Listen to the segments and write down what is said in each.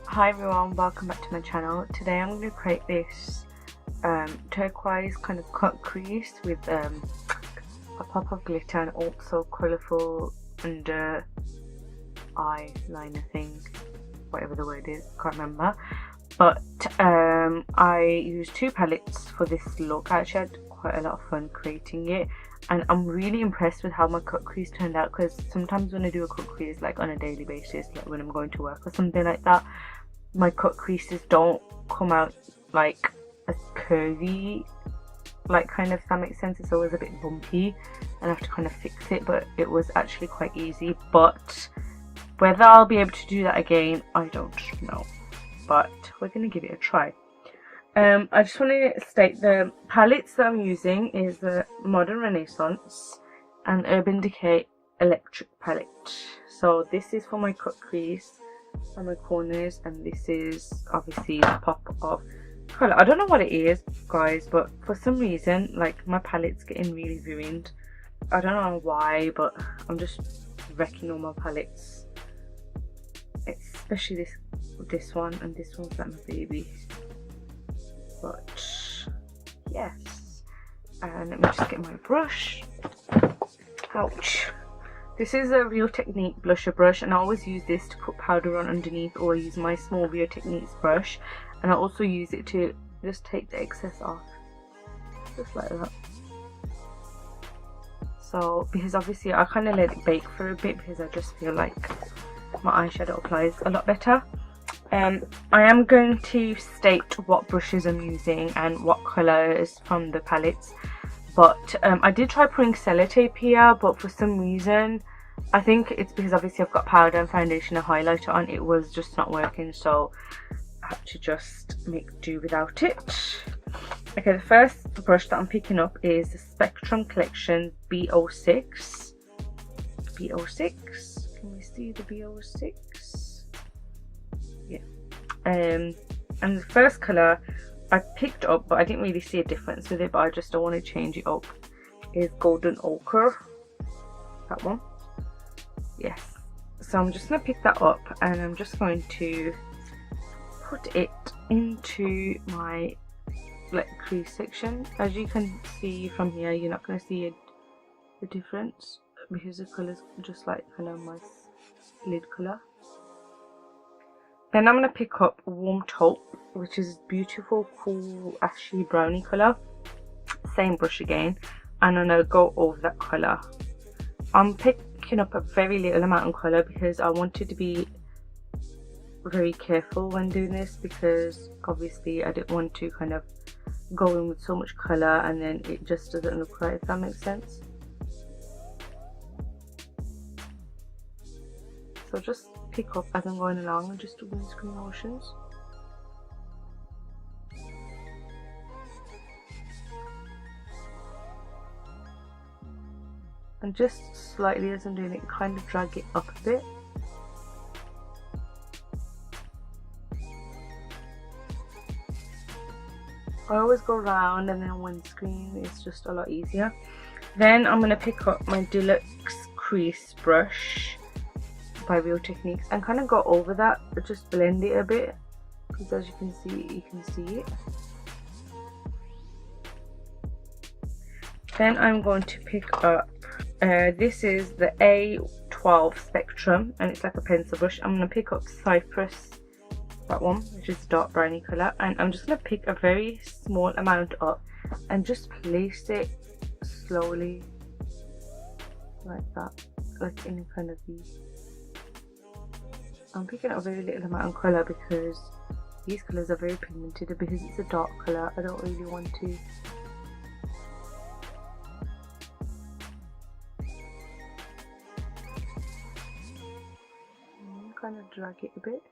Hi everyone, welcome back to my channel. Today I'm going to create this turquoise kind of cut crease with a pop of glitter and also colourful under eyeliner thing, whatever the word is, can't remember. But I used two palettes for this look. I actually had quite a lot of fun creating it, and I'm really impressed with how my cut crease turned out, because sometimes when I do a cut crease like on a daily basis, like when I'm going to work or something like that, my cut creases don't come out like as curvy, like kind of, if that makes sense. It's always a bit bumpy and I have to kind of fix it, but it was actually quite easy. But whether I'll be able to do that again, I don't know, but we're gonna give it a try. I just want to state the palettes that I'm using is the Modern Renaissance and Urban Decay Electric palette. So this is for my cut crease and my corners, and this is obviously the pop of colour. I don't know what it is, guys, but for some reason like my palette's getting really ruined. I don't know why, but I'm just wrecking all my palettes, especially this one, and this one's like my baby. But yes, and let me just get my brush. Ouch. This is a Real Technique blusher brush, and I always use this to put powder on underneath, or use my small Real Techniques brush, and I also use it to just take the excess off, just like that. So because obviously I kind of let it bake for a bit, because I just feel like my eyeshadow applies a lot better. I am going to state what brushes I'm using and what colours from the palettes. But I did try putting sellotape here, but for some reason, I think it's because obviously I've got powder and foundation and highlighter on, it was just not working, so I had to just make do without it. Okay, the first brush that I'm picking up is the Spectrum Collection B06. B06, can we see the B06? Yeah. And the first colour I picked up, but I didn't really see a difference with it, but I just don't want to change it up, is Golden Ochre. That one. Yes. So I'm just going to pick that up, and I'm just going to put it into my like crease section. As you can see from here, you're not going to see the difference because the colour's just like kind of my lid colour. Then I'm going to pick up Warm Taupe, which is beautiful, cool, ashy brownie colour. Same brush again, and I'm going to go over that colour. I'm picking up a very little amount of colour because I wanted to be very careful when doing this, because obviously I didn't want to kind of go in with so much colour and then it just doesn't look right, if that makes sense. So just pick up as I'm going along and just do screen motions. And just slightly as I'm doing it, kind of drag it up a bit. I always go round, and then on one screen it's just a lot easier. Then I'm going to pick up my Deluxe Crease brush by Real Techniques and kind of go over that, but just blend it a bit, because as you can see it. Then I'm going to pick up this is the A12 Spectrum, and it's like a pencil brush. I'm going to pick up Cypress, that one, which is dark brownie colour, and I'm just going to pick a very small amount up and just place it slowly like that, like in kind of these. I'm picking up a very little amount of colour because these colours are very pigmented, and because it's a dark colour I don't really want to kind of drag it a bit.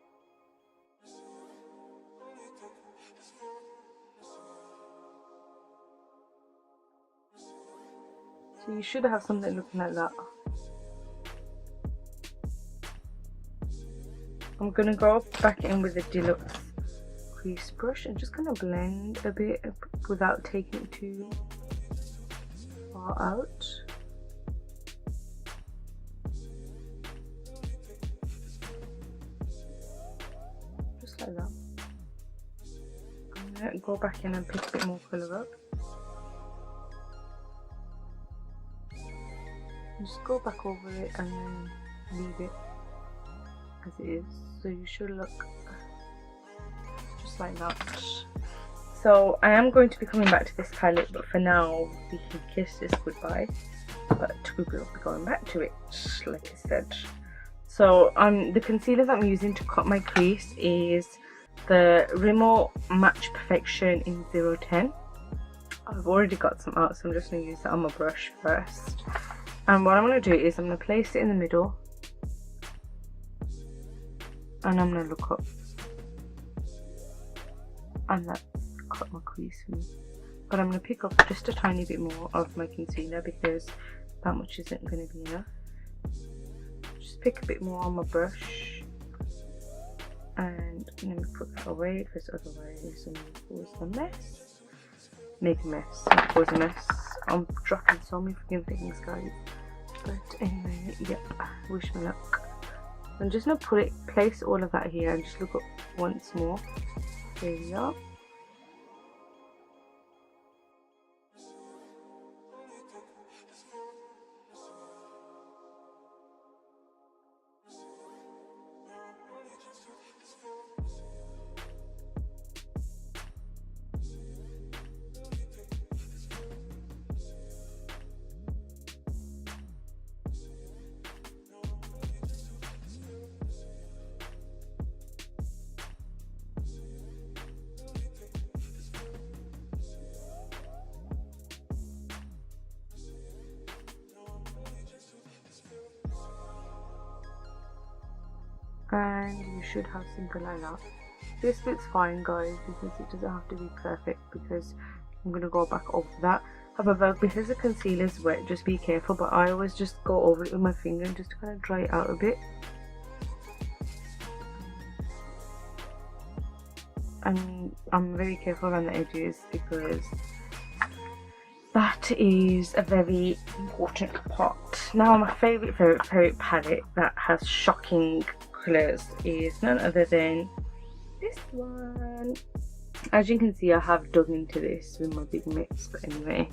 So you should have something looking like that. I'm going to go back in with the Deluxe Crease brush and just kind of blend a bit without taking it too far out. gonna go back in and pick a bit more colour up. Just go back over it and then leave it as it is. So you should look just like that. So I am going to be coming back to this palette, but for now we can kiss this goodbye. But we will be going back to it, like I said. So the concealer that I'm using to cut my crease is the Rimmel Match Perfection in 010. I've already got some out, so I'm just going to use that on my brush first. And what I'm going to do is I'm going to place it in the middle. And I'm going to look up. And that's cut my crease for me. But I'm going to pick up just a tiny bit more of my concealer because that much isn't going to be enough. Just pick a bit more on my brush. And let me put that away because otherwise I'm going to cause a mess. Make a mess. Cause a mess. I'm dropping so many freaking things, guys. But anyway, yep, wish me luck. I'm just going to place all of that here and just look up once more. There we are. And you should have something like that. This bit's fine, guys, because it doesn't have to be perfect because I'm going to go back over that. However, because the concealer is wet, just be careful, but I always just go over it with my finger and just to kind of dry it out a bit. And I'm very careful around the edges because that is a very important part. Now my favorite palette that has shocking colours is none other than this one. As you can see, I have dug into this with my big mix, but anyway,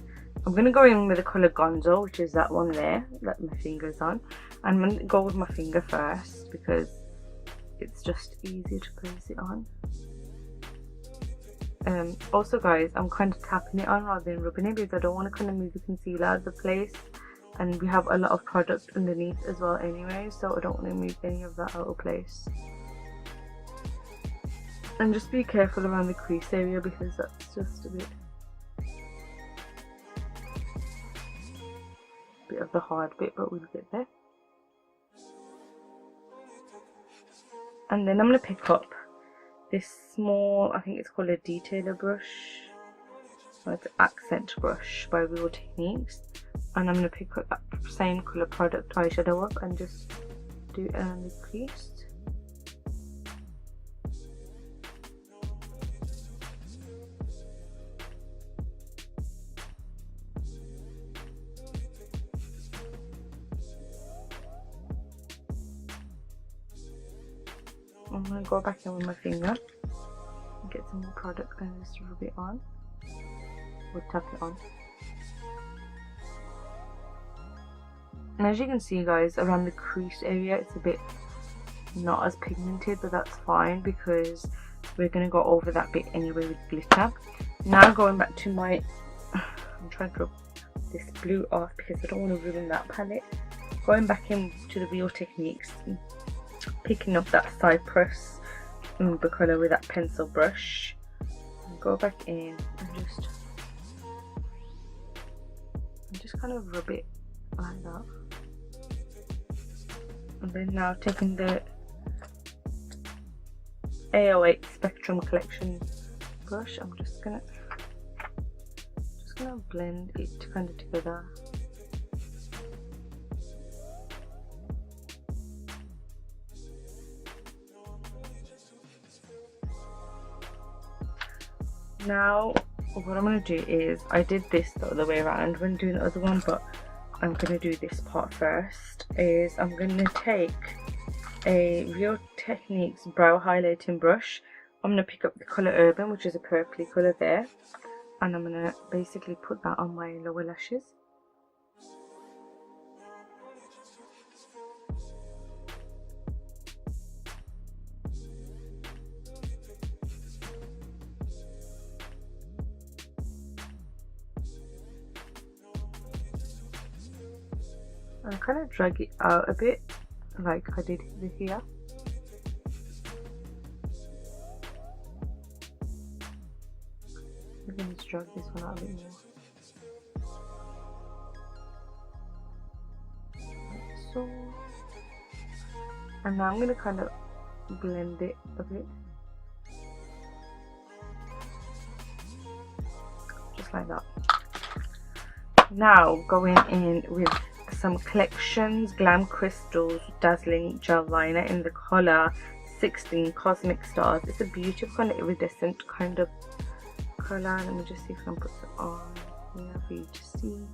I'm going to go in with the colour Gonzo, which is that one there that my finger's on. I'm going to go with my finger first because it's just easier to place it on. Also guys, I'm kind of tapping it on rather than rubbing it because I don't want to kind of move the concealer out of the place, and we have a lot of product underneath as well anyway, so I don't want to move any of that out of place. And just be careful around the crease area because that's just a bit of the hard bit, but we'll get there. And then I'm going to pick up this small, I think it's called a detailer brush, or it's an accent brush by Real Techniques, and I'm going to pick up that same colour product eyeshadow up and just do it on the crease. I'm going to go back in with my finger and get some more product and just rub it on, or tap it on. And as you can see guys, around the crease area it's a bit not as pigmented, but that's fine because we're going to go over that bit anyway with glitter. Now going back to my, I'm trying to rub this blue off because I don't want to ruin that palette. Going back into the Real Techniques, picking up that Cypress umber colour with that pencil brush, and go back in and just kind of rub it like that. And then now taking the A08 Spectrum Collection brush, I'm just gonna blend it kind of together. Now what I'm going to do is, I did this the other way around when doing the other one, but I'm going to do this part first. Is I'm going to take a Real Techniques brow highlighting brush I'm going to pick up the colour Urban, which is a purpley colour there, and I'm going to basically put that on my lower lashes. And kind of drag it out a bit, like I did here. I'm going to drag this one out a bit more. Like so. And now I'm going to kind of blend it a bit. Just like that. Now going in with some Collections Glam Crystals Dazzling Gel Liner in the colour 16 Cosmic Stars. It's a beautiful kind of iridescent kind of colour. Let me just see if I can put it on here for you to see.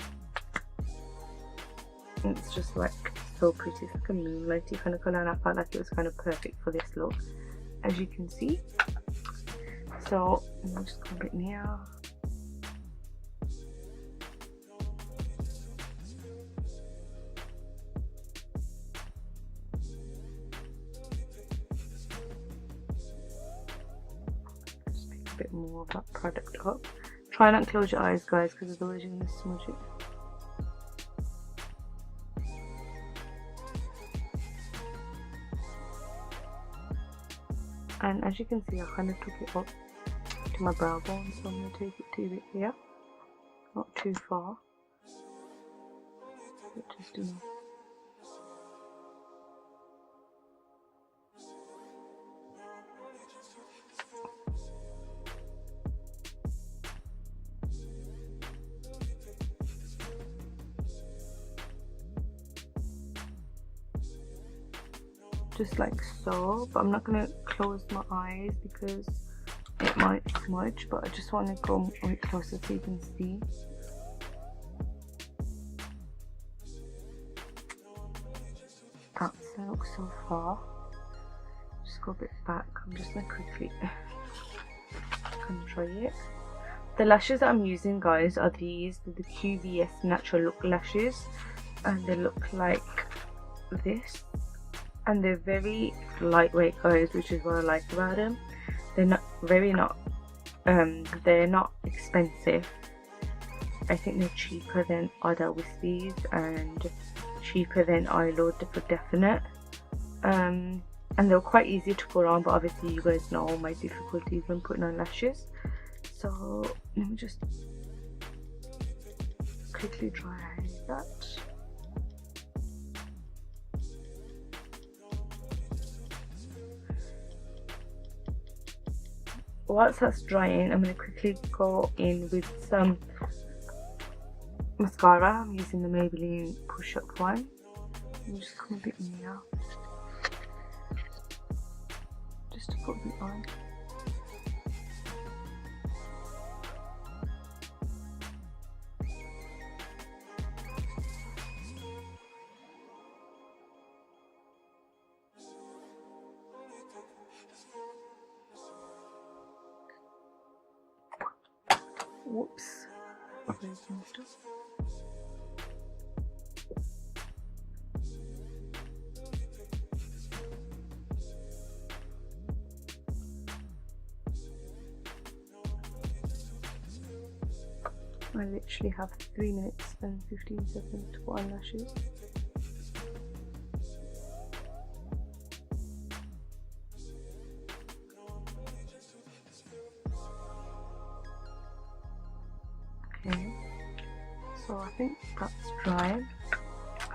And it's just like so pretty. It's like a moonlighty kind of colour, and I felt like it was kind of perfect for this look, as you can see. So let me just come a bit near. Bit more of that product up. Try not to close your eyes, guys, because otherwise you're going to smudge it. And as you can see, I kind of took it up to my brow bone, so I'm going to take it to it here, not too far, but just enough. Just like so, but I'm not going to close my eyes because it might smudge, but I just want to go a bit closer so you can see. That's the look so far. Just go a bit back. I'm just going to quickly control it. The lashes that I'm using, guys, are these, the QVS Natural Look lashes, and they look like this. And they're very lightweight, guys, which is what I like about them. They're not expensive. I think they're cheaper than other Wispies and cheaper than Eyelord for definite. And they're quite easy to put on, but obviously you guys know my difficulties when putting on lashes. So let me just quickly dry that. Whilst that's drying, I'm going to quickly go in with some mascara. I'm using the Maybelline Push Up one. Let me just come a bit near, just to put it on. Whoops. I literally have 3 minutes and 15 seconds to put on lashes. Okay, so I think that's dry.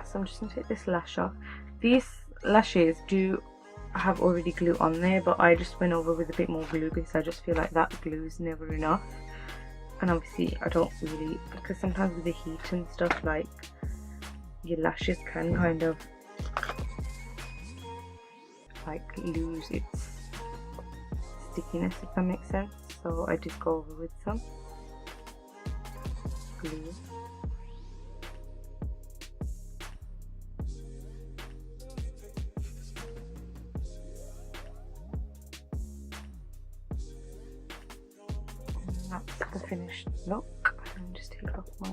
So I'm just going to take this lash off. These lashes do have already glue on there, but I just went over with a bit more glue because I just feel like that glue is never enough. And obviously I don't really, because sometimes with the heat and stuff, like your lashes can kind of like lose its stickiness, if that makes sense. So I did go over with some glue. the finished look. And just take off my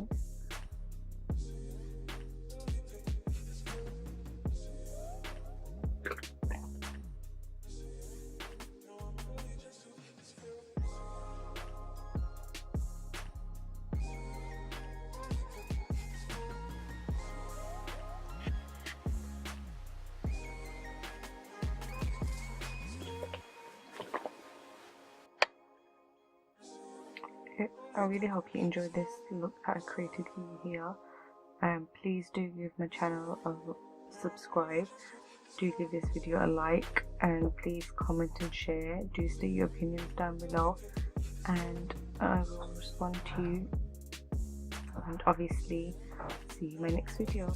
I really hope you enjoyed this look that I created for you here. Please do give my channel a subscribe, do give this video a like, and please comment and share. Do state your opinions down below and I will respond to you, and obviously see you in my next video.